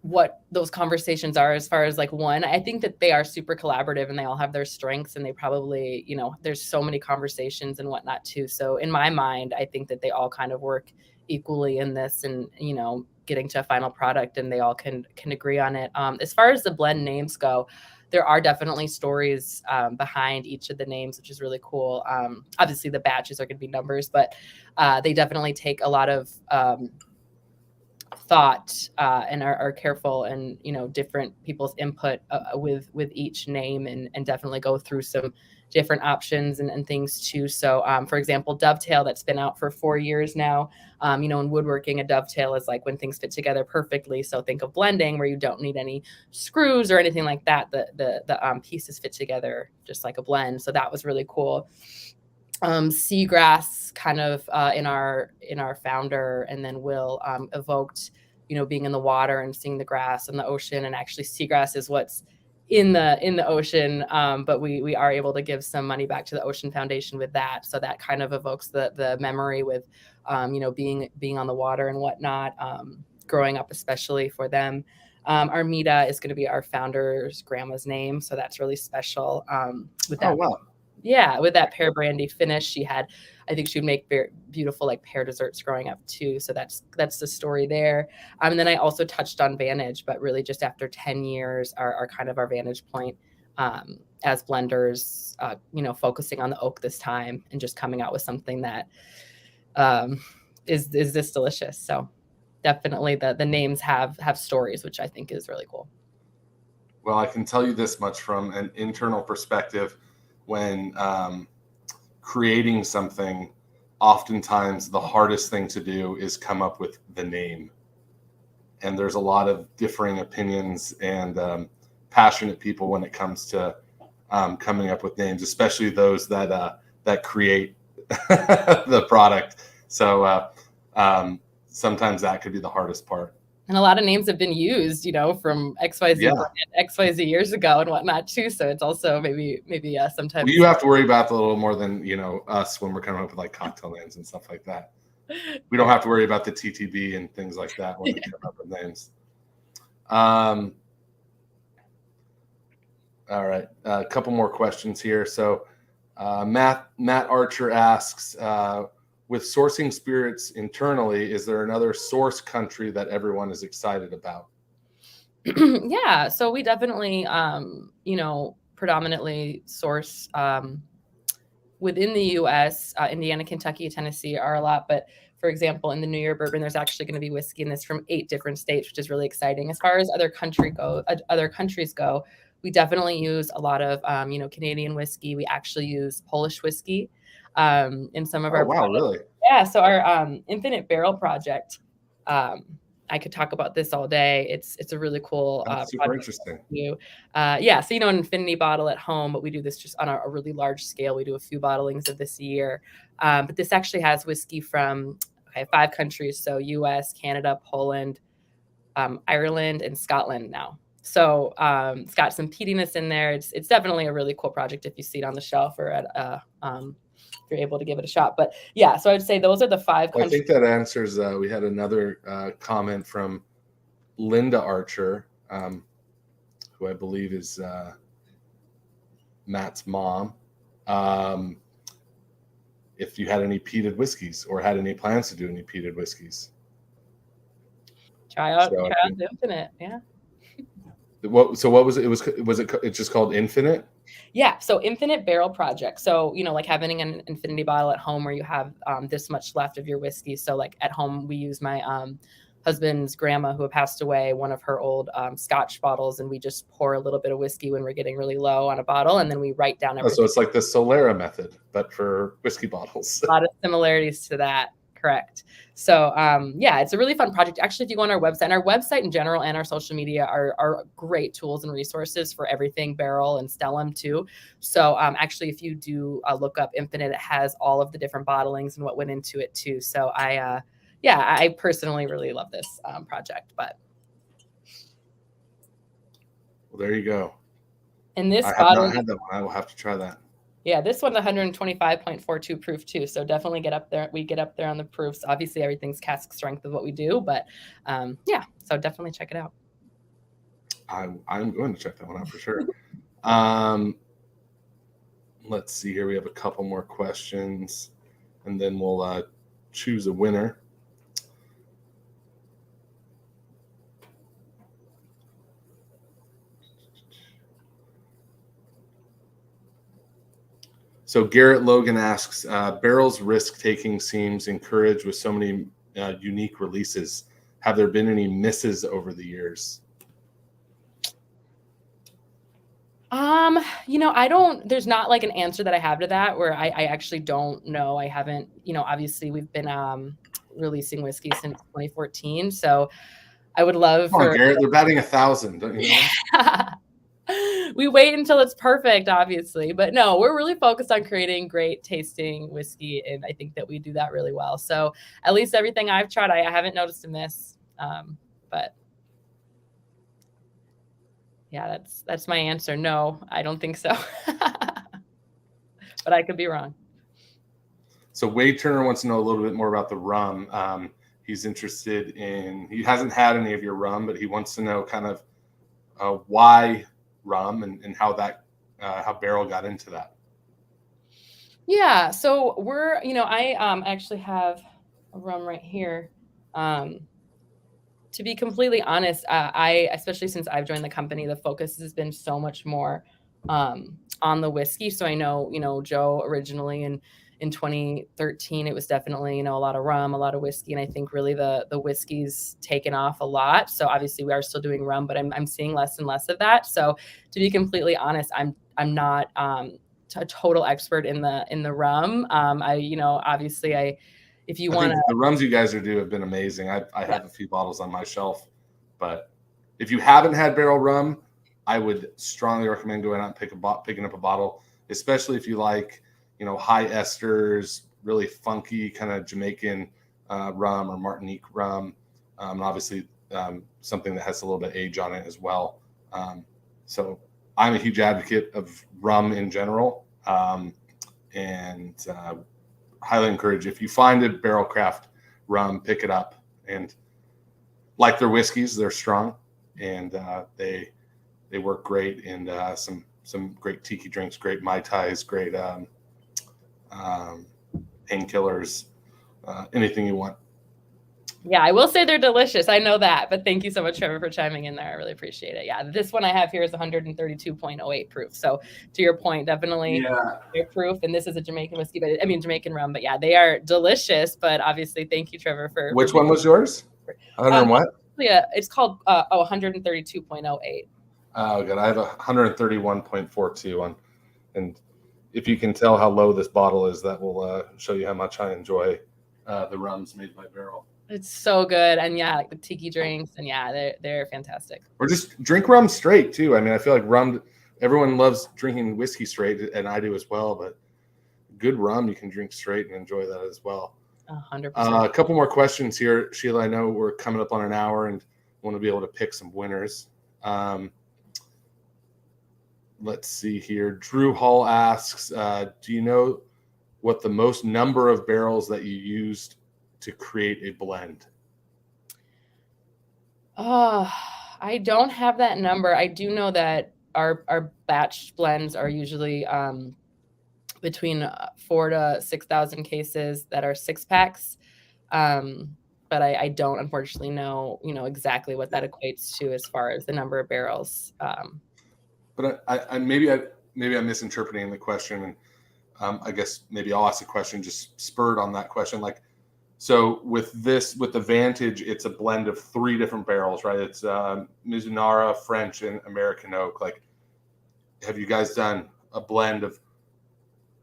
what those conversations are as far as like one. I think that they are super collaborative and they all have their strengths, and they probably, there's so many conversations and whatnot too. So in my mind, I think that they all kind of work equally in this, and, getting to a final product, and they all can agree on it. As far as the blend names go, there are definitely stories behind each of the names, which is really cool. Obviously the batches are going to be numbers, but they definitely take a lot of thought and are careful, and different people's input with each name, and definitely go through some different options and things too. So for example, Dovetail, that's been out for 4 years now. In woodworking, a dovetail is like when things fit together perfectly. So think of blending where you don't need any screws or anything like that. The pieces fit together just like a blend. So that was really cool. Seagrass kind of in our founder, and then Will evoked being in the water and seeing the grass and the ocean. And actually seagrass is what's in the ocean, but we are able to give some money back to the Ocean Foundation with that. So that kind of evokes the memory with being on the water and whatnot, growing up, especially for them. Armida is going to be our founder's grandma's name, so that's really special. With that. Oh wow. Yeah, with that pear brandy finish, I think she would make very beautiful like pear desserts growing up too. So that's the story there. And then I also touched on Vantage, but really just after 10 years, are kind of our vantage point as blenders, focusing on the oak this time and just coming out with something that is this delicious. So definitely the names have stories, which I think is really cool. Well, I can tell you this much from an internal perspective. When creating something, oftentimes the hardest thing to do is come up with the name. And there's a lot of differing opinions and passionate people when it comes to coming up with names, especially those that create the product. So sometimes that could be the hardest part. And a lot of names have been used, from XYZ years ago and whatnot too. So it's also maybe sometimes. Well, you have to worry about a little more than us when we're coming up with like cocktail names and stuff like that. We don't have to worry about the TTB and things like that when we come up with names. All right, a couple more questions here. So Matt Archer asks, with sourcing spirits internally, is there another source country that everyone is excited about? Yeah, so we definitely, predominantly source within the U.S. Indiana, Kentucky, Tennessee are a lot. But for example, in the New Year bourbon, there's actually going to be whiskey in this from 8 different states, which is really exciting. As far as other countries go, we definitely use a lot of, Canadian whiskey. We actually use Polish whiskey in some of our wow, products. Really? Yeah, so our Infinite Barrel project, I could talk about this all day. It's a really cool super interesting. Yeah, so an infinity bottle at home, but we do this just on a really large scale. We do a few bottlings of this a year, but this actually has whiskey from 5 countries, so US, Canada, Poland, Ireland, and Scotland now. So it's got some peatiness in there. It's definitely a really cool project if you see it on the shelf or at if you're able to give it a shot. But yeah, so I'd say those are the 5 countries. I think that answers. We had another comment from Linda Archer, who I believe is Matt's mom. If you had any peated whiskeys or had any plans to do any peated whiskeys. Try out the Infinite, yeah. What was it? It's just called Infinite? Yeah, so Infinite Barrel Project. So, like having an infinity bottle at home where you have this much left of your whiskey. So like at home, we use my husband's grandma who had passed away, one of her old Scotch bottles, and we just pour a little bit of whiskey when we're getting really low on a bottle, and then we write down Oh, everything. so it's like the Solera method, but for whiskey bottles. A lot of similarities to that. Correct. So yeah, it's a really fun project. Actually, if you go on our website in general and our social media are great tools and resources for everything barrel and Stellum too. So actually, if you do look up Infinite, it has all of the different bottlings and what went into it too. So I personally really love this project. But Well, there you go. And this I have bottle, not had that one. I will have to try that. Yeah, this one's 125.42 proof too. So definitely get up there. We get up there on the proofs. Obviously, everything's cask strength of what we do, but yeah, so definitely check it out. I'm going to check that one out for sure. Let's see here. We have a couple more questions, and then we'll choose a winner. So Garrett Logan asks, Barrel's risk-taking seems encouraged with so many unique releases. Have there been any misses over the years? There's not like an answer that I have to that where I actually don't know. I haven't, obviously we've been releasing whiskey since 2014. So I would love Come on, Garrett, they're batting 1,000, don't you know? We wait until it's perfect, obviously, but no, we're really focused on creating great tasting whiskey, and I think that we do that really well. So at least everything I've tried, I haven't noticed a miss. But yeah, that's my answer. No, I don't think so. But I could be wrong. So Wade Turner wants to know a little bit more about the rum. He's interested he hasn't had any of your rum, but he wants to know kind of why rum and how Barrel got into that. Yeah, so I actually have a rum right here. To be completely honest, especially since I've joined the company, the focus has been so much more on the whiskey. So I know, Joe originally in 2013, it was definitely, a lot of rum, a lot of whiskey. And I think really the whiskey's taken off a lot. So obviously we are still doing rum, but I'm seeing less and less of that. So to be completely honest, I'm not a total expert in the rum. Obviously if you want the rums you guys do have been amazing. I have a few bottles on my shelf, but if you haven't had barrel rum, I would strongly recommend going out and picking up a bottle, especially if you like, high esters, really funky kind of Jamaican rum or Martinique rum. And obviously something that has a little bit of age on it as well. So I'm a huge advocate of rum in general. And highly encourage, if you find a barrel craft rum, pick it up. And like their whiskeys, they're strong and they work great. And some great tiki drinks, great Mai Tais, great painkillers, anything you want. Yeah, I will say they're delicious. I know that, but thank you so much, Trevor, for chiming in there. I really appreciate it. Yeah, this one I have here is 132.08 proof. So to your point, definitely proof. And this is a Jamaican whiskey, Jamaican rum. But yeah, they are delicious. But obviously, thank you, Trevor, for. Which one was yours? 100 what? Yeah, it's called 132.08. Oh, good. I have 131.42 on, and if you can tell how low this bottle is, that will show you how much I enjoy the rums made by Barrel. It's so good. And yeah, like the tiki drinks, and yeah, they're fantastic. Or just drink rum straight too. I feel like rum, everyone loves drinking whiskey straight, and I do as well, but good rum you can drink straight and enjoy that as well. 100%. A couple more questions here, Sheila. I know we're coming up on an hour and want to be able to pick some winners. Let's see here. Drew Hall asks, do you know what the most number of barrels that you used to create a blend? I don't have that number. I do know that our batch blends are usually between 4,000 to 6,000 cases that are 6-packs. but I don't unfortunately know, exactly what that equates to as far as the number of barrels. But I maybe I'm misinterpreting the question, and I guess maybe I'll ask a question just spurred on that question. Like, so with the Vantage, it's a blend of 3 different barrels, right? It's Mizunara, French, and American oak. Like, have you guys done a blend of,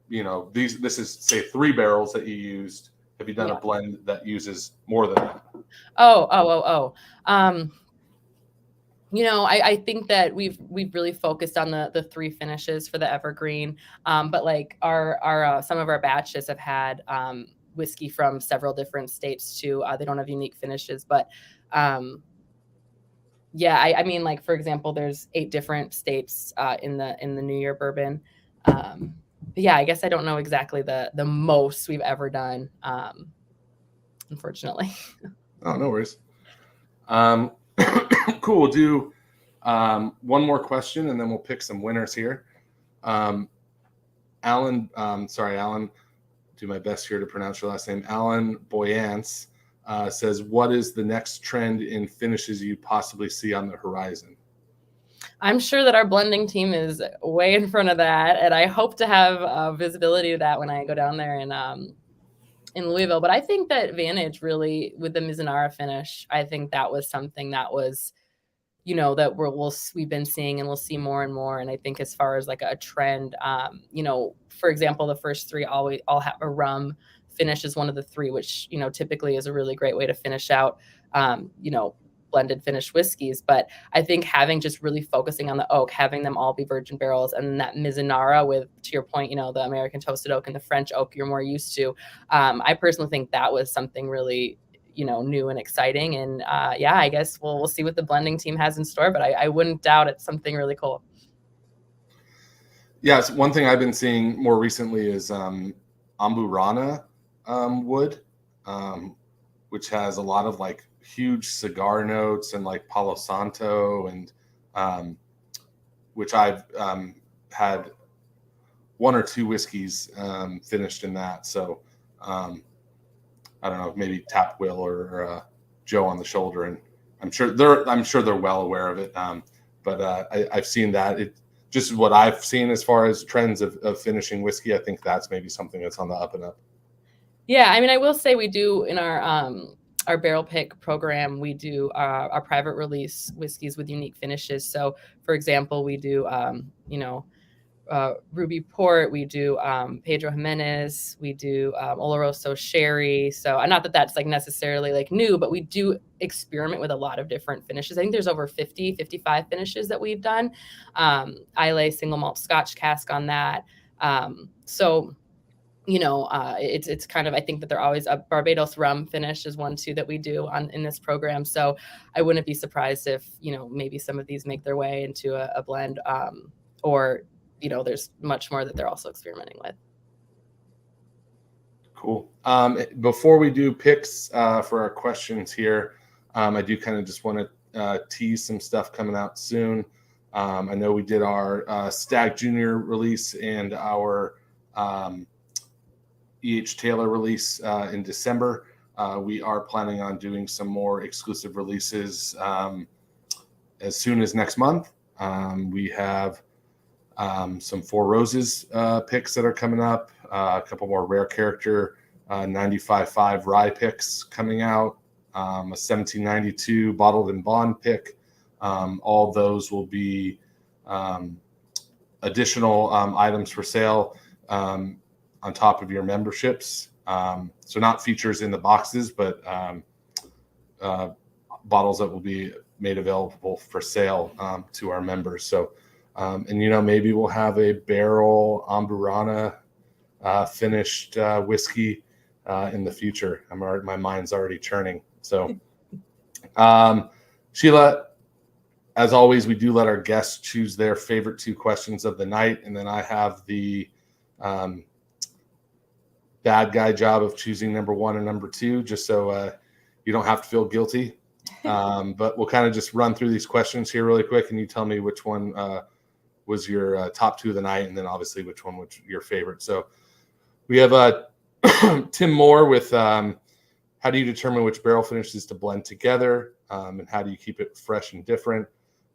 this is say 3 barrels that you used? Have you done a blend that uses more than that? I think that we've really focused on the 3 finishes for the Evergreen, but like our some of our batches have had whiskey from several different states too. They don't have unique finishes, but I mean, like, for example, there's 8 different states in the New Year bourbon. I guess I don't know exactly the most we've ever done, unfortunately. Oh, no worries. Cool. We'll do one more question, and then we'll pick some winners here. Alan, do my best here to pronounce your last name. Alan Boyance says, what is the next trend in finishes you possibly see on the horizon? I'm sure that our blending team is way in front of that, and I hope to have visibility to that when I go down there in Louisville. But I think that Vantage really, with the Mizunara finish, I think that was something that was, that we've been seeing and we'll see more and more. And I think as far as like a trend, for example, the first 3 all have a rum finish is one of the 3, which, typically is a really great way to finish out, blended finished whiskeys. But I think just really focusing on the oak, having them all be virgin barrels, and that Mizunara with, to your point, the American toasted oak and the French oak you're more used to. I personally think that was something really, new and exciting. And I guess we'll see what the blending team has in store, but I wouldn't doubt it's something really cool. Yes, one thing I've been seeing more recently is Amburana wood, which has a lot of like huge cigar notes and like Palo Santo, and which I've had 1 or 2 whiskeys finished in that. So I don't know, maybe tap Will or Joe on the shoulder, and I'm sure they're well aware of it. But I've seen that. It just what I've seen as far as trends of finishing whiskey. I think that's maybe something that's on the up and up. Yeah, I mean, I will say we do in our barrel pick program, we do our private release whiskeys with unique finishes. So, for example, we do Ruby Port, we do Pedro Jimenez, we do Oloroso Sherry. So not that that's like necessarily like new, but we do experiment with a lot of different finishes. I think there's over 55 finishes that we've done. Islay single malt Scotch cask on that. It's kind of, I think that they're always a Barbados rum finish is one too that we do in this program. So I wouldn't be surprised if, maybe some of these make their way into a blend, or there's much more that they're also experimenting with. Cool. Before we do picks for our questions here, I do kind of just want to tease some stuff coming out soon. I know we did our Stag Junior release and our E.H. Taylor release in December. We are planning on doing some more exclusive releases as soon as next month. We have some Four Roses picks that are coming up, a couple more rare character 95.5 rye picks coming out, a 1792 bottled and bond pick. All those will be additional items for sale on top of your memberships. So not features in the boxes, but bottles that will be made available for sale to our members. So, and maybe we'll have a barrel Amburana finished whiskey in the future. My mind's already churning. So, Sheila, as always, we do let our guests choose their favorite 2 questions of the night, and then I have the bad guy job of choosing number 1 and number 2, just so you don't have to feel guilty. But we'll kind of just run through these questions here really quick, and you tell me which one was your top 2 of the night, and then obviously which one was your favorite. So we have Tim Moore with, how How do you determine which barrel finishes to blend together? And how do you keep it fresh and different?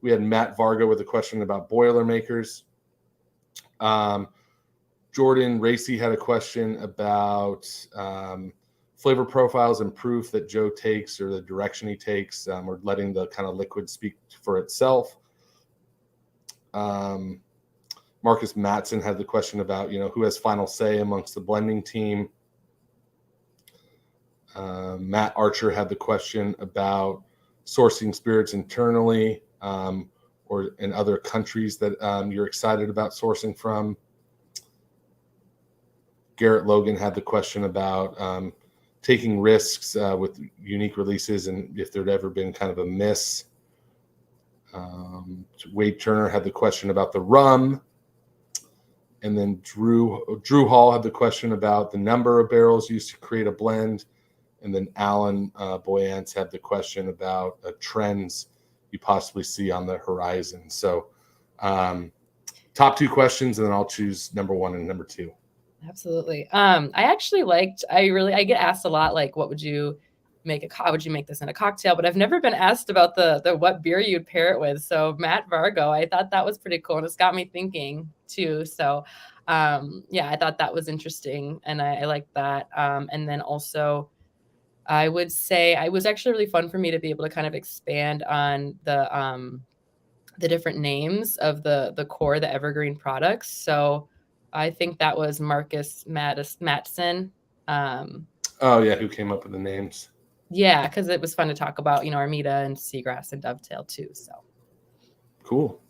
We had Matt Vargo with a question about Boilermakers. Jordan Racy had a question about flavor profiles and proof that Joe takes, or the direction he takes, or letting the kind of liquid speak for itself. Marcus Matson had the question about, who has final say amongst the blending team. Matt Archer had the question about sourcing spirits internally, or in other countries that you're excited about sourcing from. Garrett Logan had the question about taking risks with unique releases and if there'd ever been kind of a miss. Wade Turner had the question about the rum. And then Drew Hall had the question about the number of barrels used to create a blend. And then Alan Boyance had the question about trends you possibly see on the horizon. So top 2 questions, and then I'll choose number 1 and number 2. Absolutely. I actually I get asked a lot, like, what would you make would you make this in a cocktail? But I've never been asked about the what beer you'd pair it with. So Matt Vargo, I thought that was pretty cool. And it's got me thinking too. So yeah, I thought that was interesting. And I like that. And then also I would say it was actually really fun for me to be able to kind of expand on the different names of the core, the evergreen products. So I think that was Marcus Matson. Oh yeah, who came up with the names? Yeah, because it was fun to talk about, Armida and Seagrass and Dovetail too. So cool.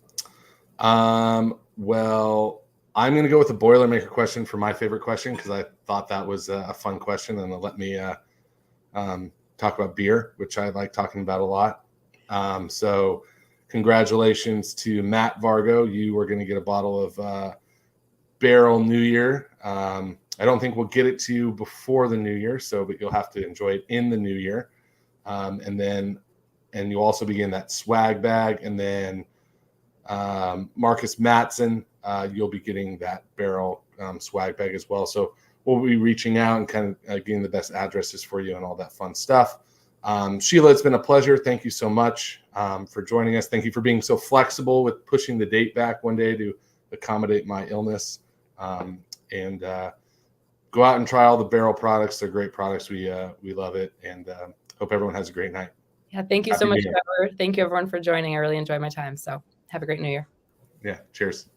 Well, I'm going to go with the Boilermaker question for my favorite question, because I thought that was a fun question, and let me talk about beer, which I like talking about a lot. So congratulations to Matt Vargo. You are going to get a bottle of Barrel New Year. I don't think we'll get it to you before the new year, but you'll have to enjoy it in the new year. And you'll also be getting that swag bag. And then Marcus Matson, you'll be getting that Barrel swag bag as well. So we'll be reaching out and kind of getting the best addresses for you and all that fun stuff. Sheila, it's been a pleasure. Thank you so much for joining us. Thank you for being so flexible with pushing the date back one day to accommodate my illness. And go out and try all the Barrel products. They're great products. We love it, and hope everyone has a great night. Yeah, thank you so much, Trevor. Thank you, everyone, for joining. I really enjoyed my time. So have a great New Year. Yeah, cheers.